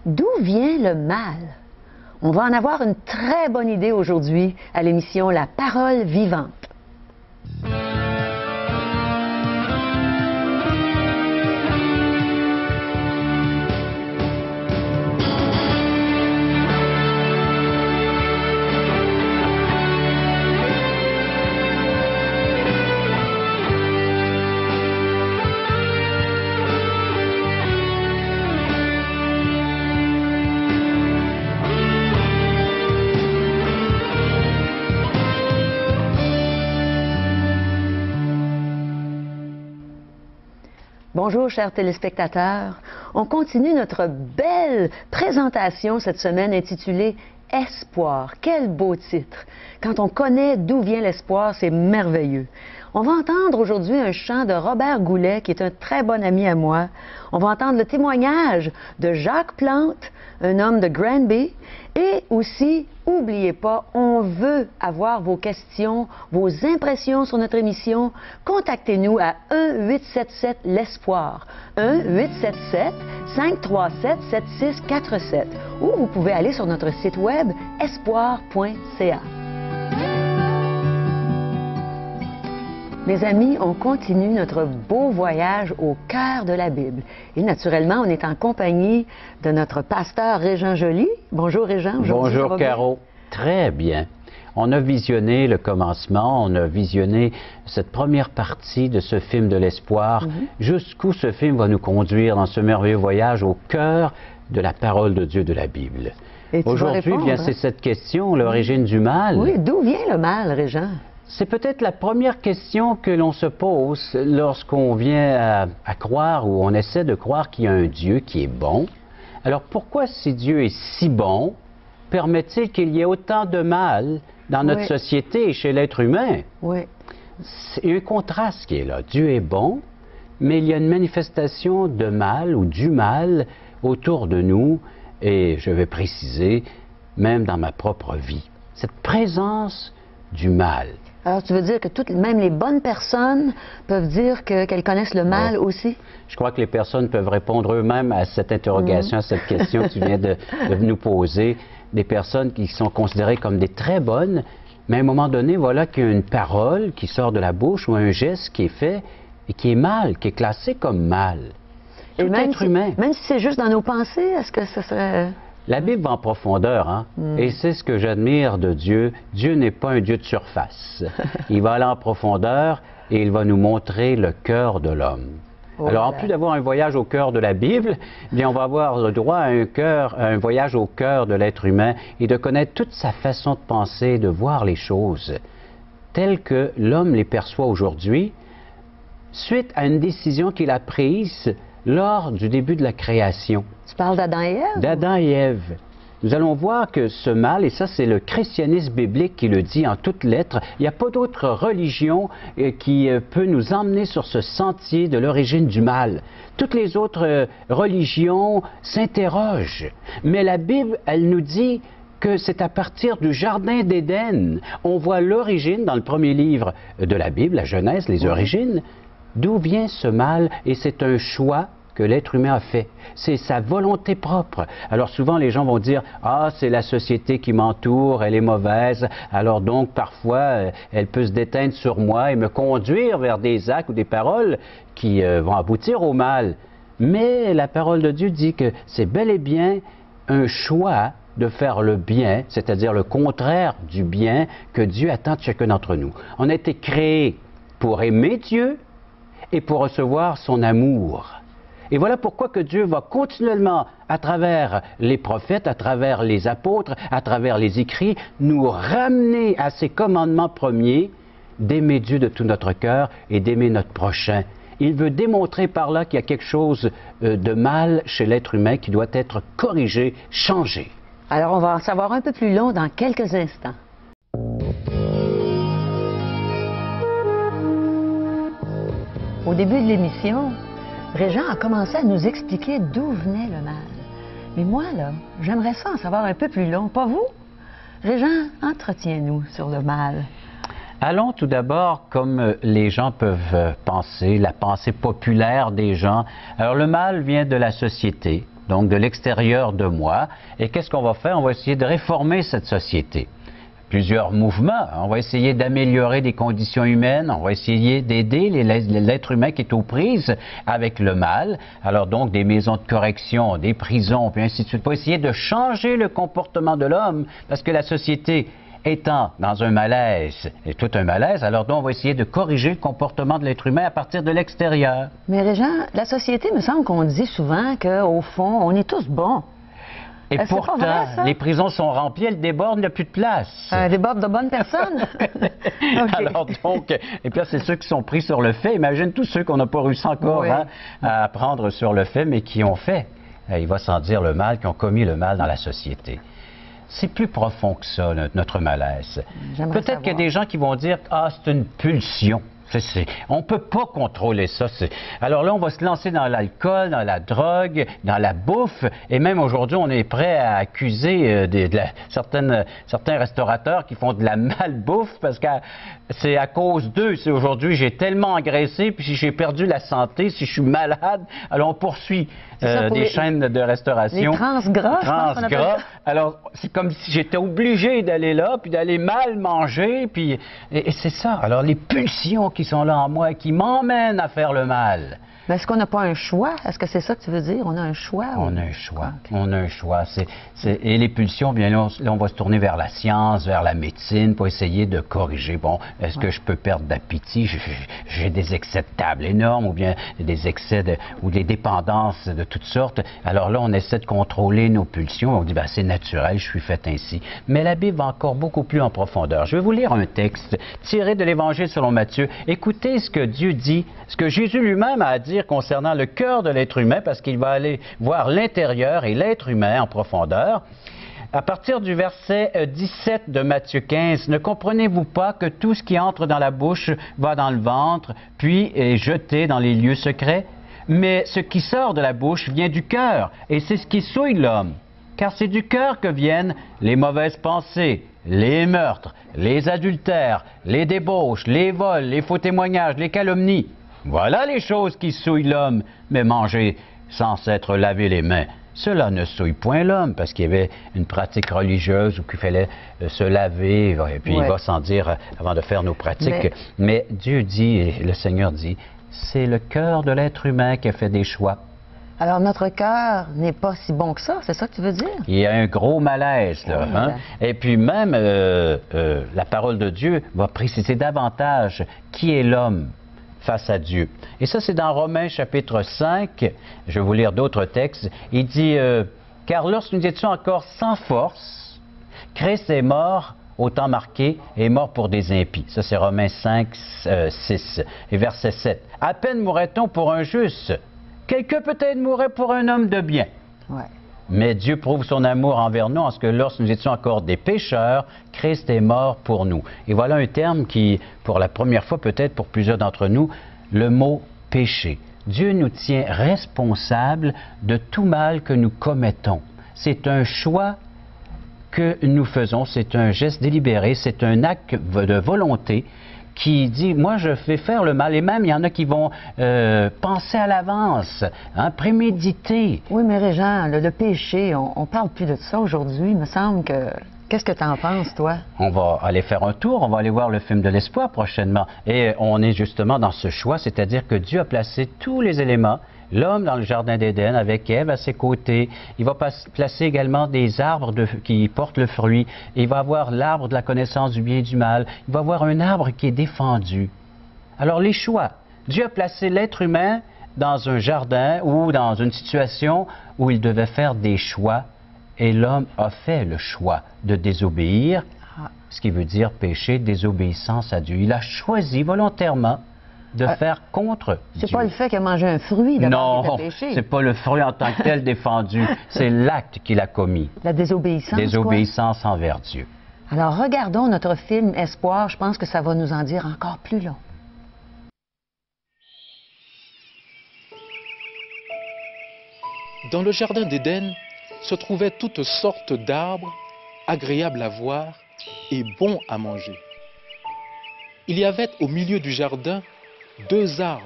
D'où vient le mal? On va en avoir une très bonne idée aujourd'hui à l'émission La Parole vivante. Bonjour, chers téléspectateurs. On continue notre belle présentation cette semaine intitulée « Espoir ». Quel beau titre! Quand on connaît d'où vient l'espoir, c'est merveilleux. On va entendre aujourd'hui un chant de Robert Goulet, qui est un très bon ami à moi. On va entendre le témoignage de Jacques Plante, un homme de Granby. Et aussi, n'oubliez pas, on veut avoir vos questions, vos impressions sur notre émission. Contactez-nous à 1-877-L'Espoir, 1-877-537-7647. Ou vous pouvez aller sur notre site web espoir.ca. Mes amis, on continue notre beau voyage au cœur de la Bible. Et naturellement, on est en compagnie de notre pasteur Régent Joly. Bonjour Régent. Bonjour Caro. Très bien. On a visionné le commencement, on a visionné cette première partie de ce film de l'espoir. Jusqu'où ce film va nous conduire dans ce merveilleux voyage au cœur de la parole de Dieu de la Bible. Aujourd'hui, bien, c'est cette question, l'origine du mal. Oui, d'où vient le mal, Régent? C'est peut-être la première question que l'on se pose lorsqu'on vient à croire ou on essaie de croire qu'il y a un Dieu qui est bon. Alors pourquoi, si Dieu est si bon, permet-il qu'il y ait autant de mal dans notre société et chez l'être humain? Oui. C'est un contraste qui est là. Dieu est bon, mais il y a une manifestation de mal ou du mal autour de nous, et je vais préciser, même dans ma propre vie. Cette présence du mal. Alors, tu veux dire que même les bonnes personnes peuvent dire qu'elles connaissent le mal aussi? Je crois que les personnes peuvent répondre eux-mêmes à cette interrogation, à cette question que tu viens de nous poser. Des personnes qui sont considérées comme des très bonnes, mais à un moment donné, voilà qu'il y a une parole qui sort de la bouche ou un geste qui est fait et qui est mal, qui est classé comme mal. Tout être humain. Même si c'est juste dans nos pensées, est-ce que ce serait... La Bible va en profondeur, hein? Et c'est ce que j'admire de Dieu. Dieu n'est pas un Dieu de surface. Il va aller en profondeur et il va nous montrer le cœur de l'homme. Alors, en plus d'avoir un voyage au cœur de la Bible, bien, on va avoir le droit à un voyage au cœur de l'être humain et de connaître toute sa façon de penser, de voir les choses telles que l'homme les perçoit aujourd'hui, suite à une décision qu'il a prise lors du début de la création. Tu parles d'Adam et Ève? D'Adam et Ève. Nous allons voir que ce mal, et ça c'est le christianisme biblique qui le dit en toutes lettres, il n'y a pas d'autre religion qui peut nous emmener sur ce sentier de l'origine du mal. Toutes les autres religions s'interrogent. Mais la Bible, elle nous dit que c'est à partir du Jardin d'Éden. On voit l'origine dans le premier livre de la Bible, la Genèse, les origines. D'où vient ce mal? Et c'est un choix que l'être humain a fait. C'est sa volonté propre. Alors souvent, les gens vont dire « Ah, c'est la société qui m'entoure, elle est mauvaise, alors donc parfois, elle peut se déteindre sur moi et me conduire vers des actes ou des paroles qui vont aboutir au mal. » Mais la parole de Dieu dit que c'est bel et bien un choix de faire le bien, c'est-à-dire le contraire du bien que Dieu attend de chacun d'entre nous. On a été créés pour aimer Dieu et pour recevoir son amour. Et voilà pourquoi que Dieu va continuellement, à travers les prophètes, à travers les apôtres, à travers les écrits, nous ramener à ses commandements premiers d'aimer Dieu de tout notre cœur et d'aimer notre prochain. Il veut démontrer par là qu'il y a quelque chose de mal chez l'être humain qui doit être corrigé, changé. Alors, on va en savoir un peu plus long dans quelques instants. Au début de l'émission, Régent a commencé à nous expliquer d'où venait le mal. Mais moi, là, j'aimerais ça en savoir un peu plus long, pas vous? Régent, entretiens-nous sur le mal. Allons tout d'abord, comme les gens peuvent penser, la pensée populaire des gens. Alors le mal vient de la société, donc de l'extérieur de moi. Et qu'est-ce qu'on va faire? On va essayer de réformer cette société. Plusieurs mouvements. On va essayer d'améliorer les conditions humaines. On va essayer d'aider l'être humain qui est aux prises avec le mal. Alors donc, des maisons de correction, des prisons, puis ainsi de suite, pour essayer de changer le comportement de l'homme, parce que la société étant dans un malaise, et tout un malaise, alors donc on va essayer de corriger le comportement de l'être humain à partir de l'extérieur. Mais Régent, la société, me semble qu'on dit souvent qu'au fond, on est tous bons. Et pourtant, vrai, les prisons sont remplies, elles débordent, il n'y a plus de place. Débordent de bonnes personnes? Okay. Alors donc, et puis là, c'est ceux qui sont pris sur le fait. Imagine tous ceux qu'on n'a pas réussi encore à apprendre sur le fait, mais qui ont fait, il va sans dire le mal, qui ont commis le mal dans la société. C'est plus profond que ça, notre malaise. Peut-être qu'il y a des gens qui vont dire « Ah, c'est une pulsion ». On ne peut pas contrôler ça. Alors là, on va se lancer dans l'alcool, dans la drogue, dans la bouffe. Et même aujourd'hui, on est prêt à accuser certains restaurateurs qui font de la malbouffe parce que c'est à cause d'eux. C'est aujourd'hui, j'ai tellement engraissé, puis si j'ai perdu la santé, si je suis malade, alors on poursuit des chaînes de restauration. Les transgras. Transgras. Alors, c'est comme si j'étais obligé d'aller là, puis d'aller mal manger, puis... Et c'est ça. Alors, les pulsions qui sont là en moi, qui m'emmènent à faire le mal. Mais est-ce qu'on n'a pas un choix? Est-ce que c'est ça que tu veux dire? On a un choix? On a un choix. Okay. On a un choix. Et les pulsions, bien là, on va se tourner vers la science, vers la médecine, pour essayer de corriger. Bon, est-ce que je peux perdre d'appétit? J'ai des excès de table énormes, ou bien des excès ou des dépendances de toutes sortes. Alors là, on essaie de contrôler nos pulsions. On dit, ben, c'est naturel, je suis fait ainsi. Mais la Bible va encore beaucoup plus en profondeur. Je vais vous lire un texte tiré de l'Évangile selon Matthieu. Écoutez ce que Dieu dit, ce que Jésus lui-même a à dire concernant le cœur de l'être humain, parce qu'il va aller voir l'intérieur et l'être humain en profondeur. À partir du verset 17 de Matthieu 15, « Ne comprenez-vous pas que tout ce qui entre dans la bouche va dans le ventre, puis est jeté dans les lieux secrets? Mais ce qui sort de la bouche vient du cœur, et c'est ce qui souille l'homme. Car c'est du cœur que viennent les mauvaises pensées, les meurtres, les adultères, les débauches, les vols, les faux témoignages, les calomnies. Voilà les choses qui souillent l'homme, mais manger sans s'être lavé les mains, cela ne souille point l'homme, parce qu'il y avait une pratique religieuse où il fallait se laver, et puis il va sans dire avant de faire nos pratiques. Mais Dieu dit, et le Seigneur dit, c'est le cœur de l'être humain qui a fait des choix. Alors, notre cœur n'est pas si bon que ça, c'est ça que tu veux dire? Il y a un gros malaise, là. Oui, hein? Et puis même, la parole de Dieu va préciser davantage qui est l'homme face à Dieu. Et ça, c'est dans Romains chapitre 5, je vais vous lire d'autres textes. Il dit, « Car lorsque nous étions encore sans force, Christ est mort au temps marqué, et est mort pour des impies. » Ça, c'est Romains 5, 6. Et verset 7. « À peine mourrait-on pour un juste. Quelqu'un peut-être mourrait pour un homme de bien. Ouais. Mais Dieu prouve son amour envers nous en ce que lorsque nous étions encore des pécheurs, Christ est mort pour nous. » Et voilà un terme qui, pour la première fois peut-être pour plusieurs d'entre nous, le mot péché. Dieu nous tient responsables de tout mal que nous commettons. C'est un choix que nous faisons, c'est un geste délibéré, c'est un acte de volonté qui dit, moi je vais faire le mal, et même il y en a qui vont penser à l'avance, hein, préméditer. Oui, mais Régent, le péché, on parle plus de ça aujourd'hui, il me semble que... Qu'est-ce que tu en penses, toi? On va aller faire un tour, on va aller voir le film de l'espoir prochainement. Et on est justement dans ce choix, c'est-à-dire que Dieu a placé tous les éléments, l'homme dans le jardin d'Éden avec Ève à ses côtés. Il va placer également des arbres qui portent le fruit. Et il va avoir l'arbre de la connaissance du bien et du mal. Il va avoir un arbre qui est défendu. Alors les choix. Dieu a placé l'être humain dans un jardin ou dans une situation où il devait faire des choix. Et l'homme a fait le choix de désobéir, ce qui veut dire péché, désobéissance à Dieu. Il a choisi volontairement de faire contre Dieu. C'est pas le fait qu'il a mangé un fruit d'abord qui était péché. Non, c'est pas le fruit en tant que tel défendu, c'est l'acte qu'il a commis. La désobéissance. Désobéissance envers Dieu. Alors regardons notre film Espoir, je pense que ça va nous en dire encore plus long. Dans le jardin d'Éden se trouvaient toutes sortes d'arbres, agréables à voir et bons à manger. Il y avait au milieu du jardin 2 arbres.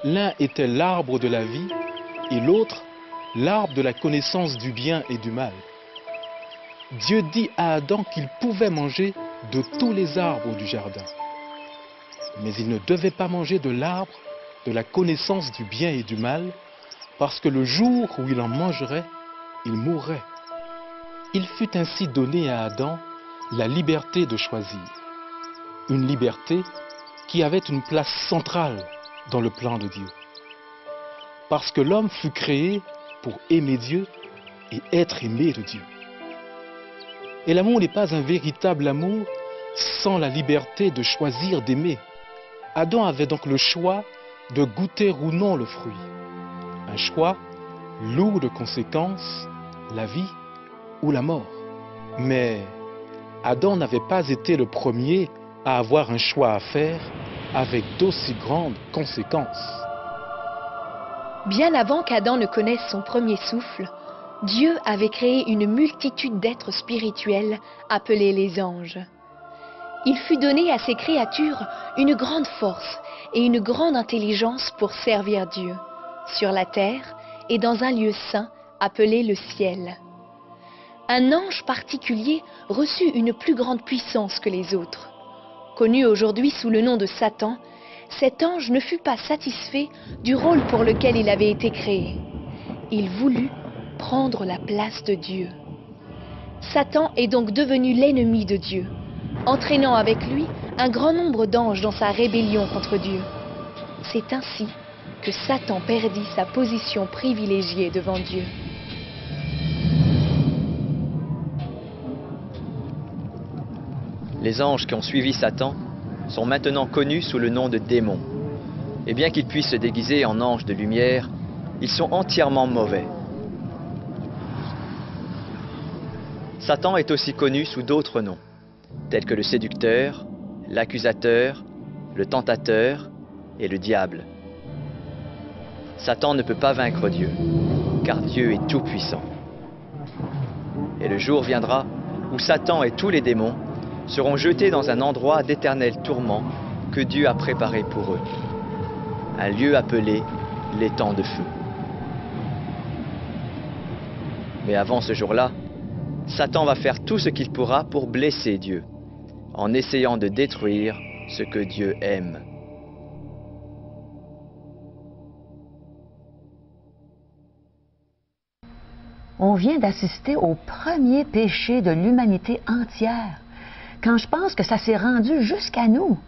L'un était l'arbre de la vie et l'autre l'arbre de la connaissance du bien et du mal. Dieu dit à Adam qu'il pouvait manger de tous les arbres du jardin. Mais il ne devait pas manger de l'arbre de la connaissance du bien et du mal, parce que le jour où il en mangerait, il mourrait. Il fut ainsi donné à Adam la liberté de choisir. Une liberté qui avait une place centrale dans le plan de Dieu. Parce que l'homme fut créé pour aimer Dieu et être aimé de Dieu. Et l'amour n'est pas un véritable amour sans la liberté de choisir d'aimer. Adam avait donc le choix de goûter ou non le fruit. Un choix lourd de conséquences, la vie ou la mort. Mais Adam n'avait pas été le premier à avoir un choix à faire avec d'aussi grandes conséquences. Bien avant qu'Adam ne connaisse son premier souffle, Dieu avait créé une multitude d'êtres spirituels appelés les anges. Il fut donné à ces créatures une grande force et une grande intelligence pour servir Dieu, sur la terre et dans un lieu saint appelé le ciel. Un ange particulier reçut une plus grande puissance que les autres. Connu aujourd'hui sous le nom de Satan, cet ange ne fut pas satisfait du rôle pour lequel il avait été créé. Il voulut prendre la place de Dieu. Satan est donc devenu l'ennemi de Dieu, entraînant avec lui un grand nombre d'anges dans sa rébellion contre Dieu. C'est ainsi que Satan perdit sa position privilégiée devant Dieu. Les anges qui ont suivi Satan sont maintenant connus sous le nom de démons. Et bien qu'ils puissent se déguiser en anges de lumière, ils sont entièrement mauvais. Satan est aussi connu sous d'autres noms, tels que le séducteur, l'accusateur, le tentateur et le diable. Satan ne peut pas vaincre Dieu, car Dieu est tout-puissant. Et le jour viendra où Satan et tous les démons seront jetés dans un endroit d'éternel tourment que Dieu a préparé pour eux, un lieu appelé l'étang de feu. Mais avant ce jour-là, Satan va faire tout ce qu'il pourra pour blesser Dieu, en essayant de détruire ce que Dieu aime. On vient d'assister au premier péché de l'humanité entière. Quand je pense que ça s'est rendu jusqu'à nous,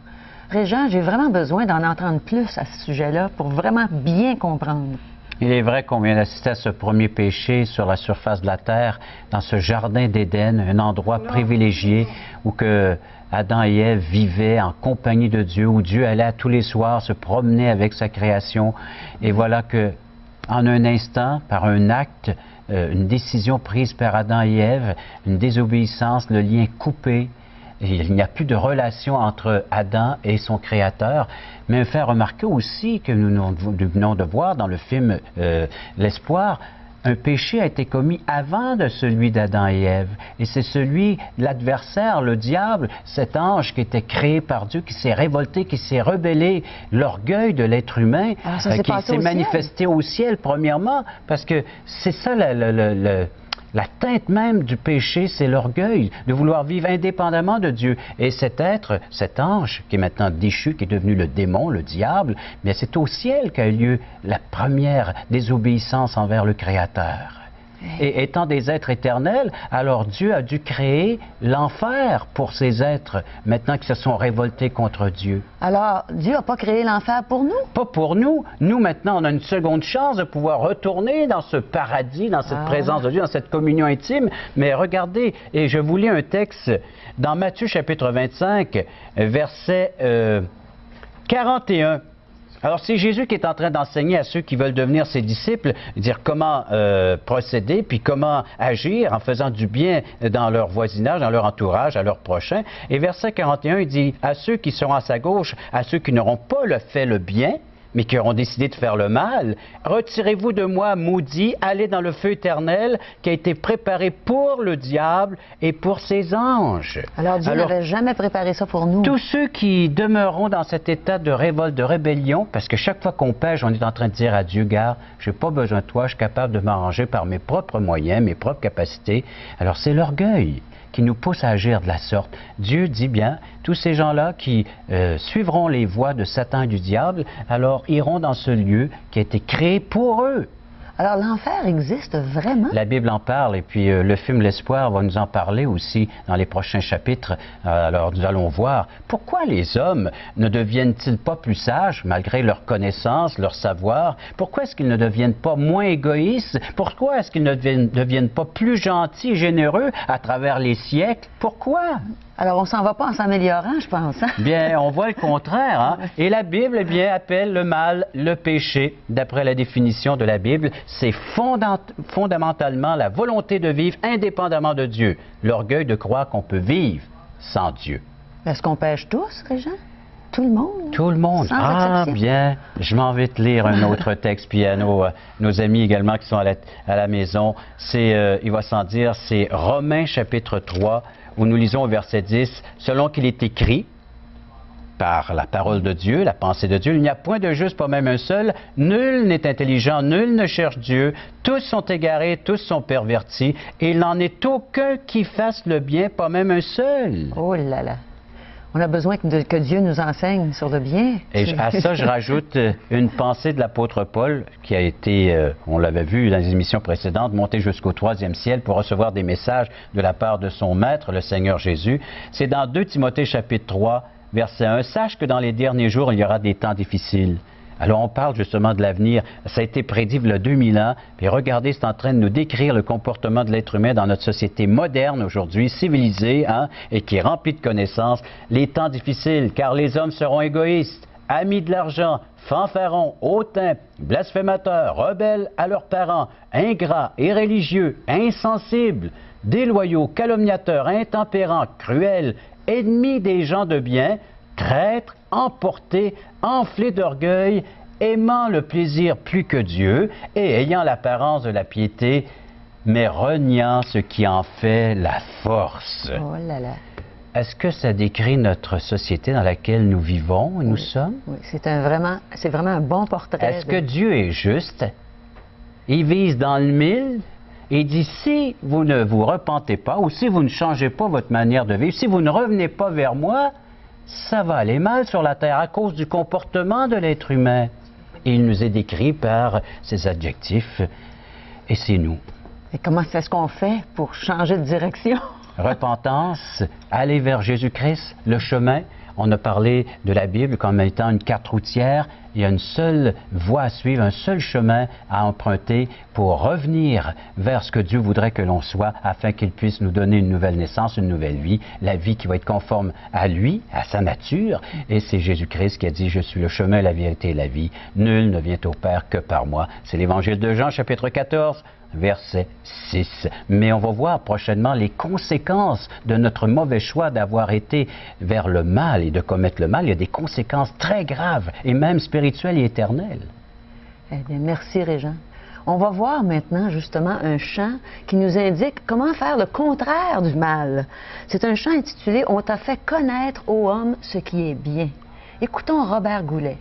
Régent, j'ai vraiment besoin d'en entendre plus à ce sujet-là pour vraiment bien comprendre. Il est vrai qu'on vient d'assister à ce premier péché sur la surface de la terre, dans ce jardin d'Éden, un endroit privilégié où que Adam et Ève vivaient en compagnie de Dieu, où Dieu allait tous les soirs se promener avec sa création. Et voilà que, en un instant, par un acte, une décision prise par Adam et Ève, une désobéissance, le lien coupé. Et il n'y a plus de relation entre Adam et son Créateur. Mais faire remarquer aussi que nous venons de voir dans le film L'Espoir, un péché a été commis avant de celui d'Adam et Ève. Et c'est celui de l'adversaire, le diable, cet ange qui était créé par Dieu, qui s'est révolté, qui s'est rebellé, l'orgueil de l'être humain, qui s'est manifesté au ciel, premièrement, parce que c'est ça la teinte même du péché, c'est l'orgueil, de vouloir vivre indépendamment de Dieu. Et cet être, cet ange, qui est maintenant déchu, qui est devenu le démon, le diable, mais c'est au ciel qu'a eu lieu la première désobéissance envers le Créateur. Et étant des êtres éternels, alors Dieu a dû créer l'enfer pour ces êtres, maintenant qu'ils se sont révoltés contre Dieu. Alors, Dieu n'a pas créé l'enfer pour nous? Pas pour nous. Nous, maintenant, on a une seconde chance de pouvoir retourner dans ce paradis, dans cette présence de Dieu, dans cette communion intime. Mais regardez, et je vous lis un texte dans Matthieu chapitre 25, verset 41. Alors, c'est Jésus qui est en train d'enseigner à ceux qui veulent devenir ses disciples, dire comment procéder, puis comment agir en faisant du bien dans leur voisinage, dans leur entourage, à leurs prochains. Et verset 41, il dit, à ceux qui seront à sa gauche, à ceux qui n'auront pas fait le bien, mais qui auront décidé de faire le mal. Retirez-vous de moi, maudits, allez dans le feu éternel qui a été préparé pour le diable et pour ses anges. Alors Dieu n'avait jamais préparé ça pour nous. Tous ceux qui demeureront dans cet état de révolte, de rébellion, parce que chaque fois qu'on pêche, on est en train de dire à Dieu, gars, je n'ai pas besoin de toi, je suis capable de m'arranger par mes propres moyens, mes propres capacités. Alors c'est l'orgueil qui nous pousse à agir de la sorte. Dieu dit bien, tous ces gens-là qui suivront les voies de Satan et du diable, alors iront dans ce lieu qui a été créé pour eux. Alors l'enfer existe vraiment? La Bible en parle et puis le film L'Espoir va nous en parler aussi dans les prochains chapitres. Alors nous allons voir pourquoi les hommes ne deviennent-ils pas plus sages malgré leur connaissance, leur savoir? Pourquoi est-ce qu'ils ne deviennent pas moins égoïstes? Pourquoi est-ce qu'ils ne deviennent pas plus gentils et généreux à travers les siècles? Pourquoi? Alors, on s'en va pas en s'améliorant, je pense. Hein? Bien, on voit le contraire. Hein? Et la Bible, eh bien, appelle le mal le péché. D'après la définition de la Bible, c'est fondamentalement la volonté de vivre indépendamment de Dieu. L'orgueil de croire qu'on peut vivre sans Dieu. Est-ce qu'on pêche tous, Régent? Tout le monde? Tout le monde. Sans exception. Bien. Je m'en vais te lire un autre texte, puis à nos amis également qui sont à la maison. Il va sans dire, c'est Romains chapitre 3, où nous lisons au verset 10, « Selon qu'il est écrit, par la parole de Dieu, la pensée de Dieu, il n'y a point de juste, pas même un seul, nul n'est intelligent, nul ne cherche Dieu, tous sont égarés, tous sont pervertis, et il n'en est aucun qui fasse le bien, pas même un seul. » Oh là là! On a besoin que Dieu nous enseigne sur le bien. Et à ça, je rajoute une pensée de l'apôtre Paul, qui a été, on l'avait vu dans les émissions précédentes, monté jusqu'au 3e ciel pour recevoir des messages de la part de son maître, le Seigneur Jésus. C'est dans 2 Timothée chapitre 3, verset 1. « Sache que dans les derniers jours, il y aura des temps difficiles. » Alors, on parle justement de l'avenir. Ça a été prédit il y a 2000 ans. Puis regardez, c'est en train de nous décrire le comportement de l'être humain dans notre société moderne aujourd'hui, civilisée, hein, et qui est remplie de connaissances. Les temps difficiles, car les hommes seront égoïstes, amis de l'argent, fanfarons, hautains, blasphémateurs, rebelles à leurs parents, ingrats, irréligieux, insensibles, déloyaux, calomniateurs, intempérants, cruels, ennemis des gens de bien, traîtres, emportés, enflés d'orgueil, aimant le plaisir plus que Dieu et ayant l'apparence de la piété, mais reniant ce qui en fait la force. Oh là là! Est-ce que ça décrit notre société dans laquelle nous vivons et nous sommes? Oui, c'est vraiment un bon portrait. Est-ce que Dieu est juste? Il vise dans le mille et dit, si vous ne vous repentez pas ou si vous ne changez pas votre manière de vivre, si vous ne revenez pas vers moi, ça va aller mal sur la terre à cause du comportement de l'être humain. Et il nous est décrit par ces adjectifs, et c'est nous. Et comment est-ce qu'on fait pour changer de direction? Repentance, aller vers Jésus-Christ, le chemin. On a parlé de la Bible comme étant une carte routière. Il y a une seule voie à suivre, un seul chemin à emprunter pour revenir vers ce que Dieu voudrait que l'on soit afin qu'il puisse nous donner une nouvelle naissance, une nouvelle vie, la vie qui va être conforme à lui, à sa nature. Et c'est Jésus-Christ qui a dit « Je suis le chemin, la vérité et la vie. Nul ne vient au Père que par moi. » C'est l'Évangile de Jean, chapitre 14. Verset 6. Mais on va voir prochainement les conséquences de notre mauvais choix d'avoir été vers le mal et de commettre le mal. Il y a des conséquences très graves et même spirituelles et éternelles. Eh bien, merci Régent. On va voir maintenant justement un chant qui nous indique comment faire le contraire du mal. C'est un chant intitulé « On t'a fait connaître, ô homme, ce qui est bien ». Écoutons Robert Goulet.